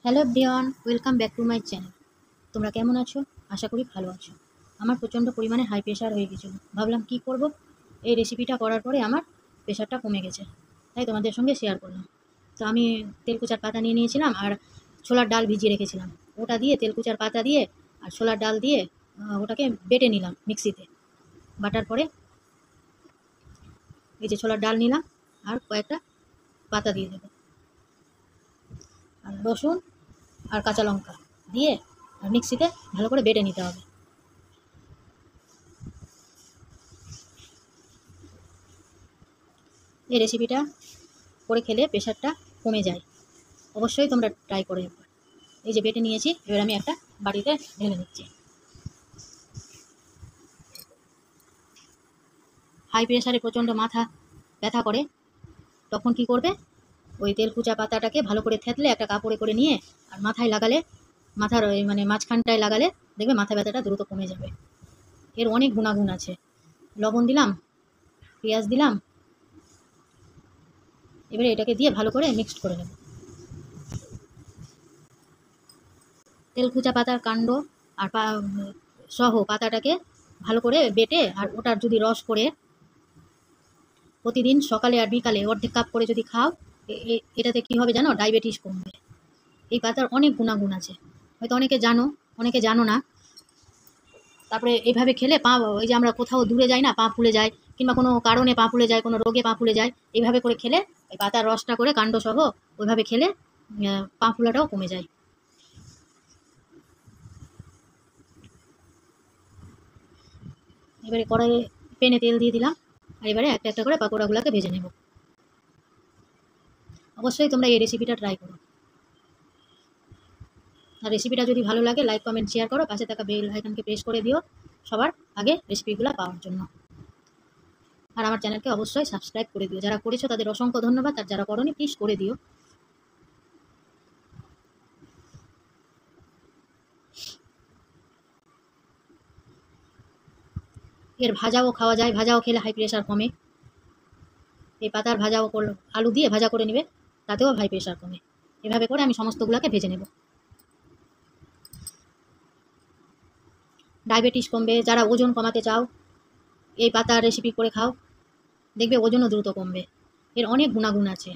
Hello everyone, welcome back to my channel. তোমরা কেমন আছো? আশা করি ভালো আছো। আমার প্রচণ্ড পরিমাণে হাই প্রেশার হয়ে গেছিলো। ভাবলাম কি করব, এই রেসিপিটা করার পরে আমার প্রেশারটা কমে গেছে, তাই তোমাদের সঙ্গে শেয়ার করলাম। তো আমি তেলকুচার পাতা নিয়ে নিয়েছিলাম আর ছোলার ডাল ভিজিয়ে রেখেছিলাম। ওটা দিয়ে তেলকুচার পাতা দিয়ে আর ছোলার ডাল দিয়ে ওটাকে বেটে নিলাম মিক্সিতে। বাটার পরে এই যে ছোলার ডাল নিলাম আর কয়েকটা পাতা দিয়ে দেবো, আর রসুন আর কাঁচা লঙ্কা দিয়ে আর মিক্সিতে ভালো করে বেটে নিতে হবে। এই রেসিপিটা করে খেলে প্রেশারটা কমে যায়, অবশ্যই তোমরা ট্রাই করে একবার। এই যে বেটে নিয়েছি, এবার আমি একটা বাটিতে ঢেলে নিচ্ছি। হাই প্রেশারে প্রচণ্ড মাথা ব্যথা করে, তখন কি করবে, ওই তেলকুচা পাতাটাকে ভালো করে থেতলে একটা কাপড়ে করে নিয়ে আর মাথায় লাগালে, মাথার ওই মাঝখানটায় লাগালে দেখবে মাথা ব্যথাটা দ্রুত কমে যাবে। এর অনেক গুণাগুণ আছে। লবণ দিলাম, পেঁয়াজ দিলাম, এবারে এটাকে দিয়ে ভালো করে মিক্সড করে নেব। তেলকুচা পাতার কাণ্ড আর সহ পাতাটাকে ভালো করে বেটে আর ওটার যদি রস করে প্রতিদিন সকালে আর বিকালে অর্ধেক কাপ করে যদি খাও, এটাতে কি হবে জানো, ডায়াবেটিস কমবে। এই পাতার অনেক গুণাগুণ আছে, হয়তো অনেকে জানো, অনেকে জানো না। তারপরে এইভাবে খেলে পা, ওই যে আমরা কোথাও দূরে যাই না, পা ফুলে যায়, কিংবা কোনো কারণে পা ফুলে যায়, কোনো রোগে পা ফুলে যায়, এইভাবে করে খেলে ওই পাতার রসটা করে কাণ্ড সহ ওইভাবে খেলে পা ফুলাটাও কমে যায়। এবারে কড়াইয়ে প্যানে তেল দিয়ে দিলাম আর এবারে একটা একটা করে পাকোড়াগুলোকে ভেজে নেব। অবশ্যই তোমরা এই রেসিপিটা ট্রাই করো। আর রেসিপিটা যদি ভালো লাগে লাইক কমেন্ট শেয়ার করো, পাশে থাকা বেল আইকনকে প্রেস করে দিও সবার আগে রেসিপিগুলো পাওয়ার জন্য। আর আমার চ্যানেলকে অবশ্যই সাবস্ক্রাইব করে দিও, যারা করেছো তাদের অসংখ্য ধন্যবাদ, আর যারা করোনি প্লিজ করে দিও। এর ভাজাও খাওয়া যায়, ভাজাও খেলে হাই প্রেশার কমে। এই পাতার ভাজাও আলু দিয়ে ভাজা করে নেবে, তাতেও হাই প্রেশার কমে। এভাবে করে আমি সমস্তগুলোকে ভেজে নেব। ডায়াবেটিস কমবে, যারা ওজন কমাতে চাও এই পাতার রেসিপি করে খাও, দেখবে ওজনও দ্রুত কমবে। এর অনেক গুণাগুণ আছে।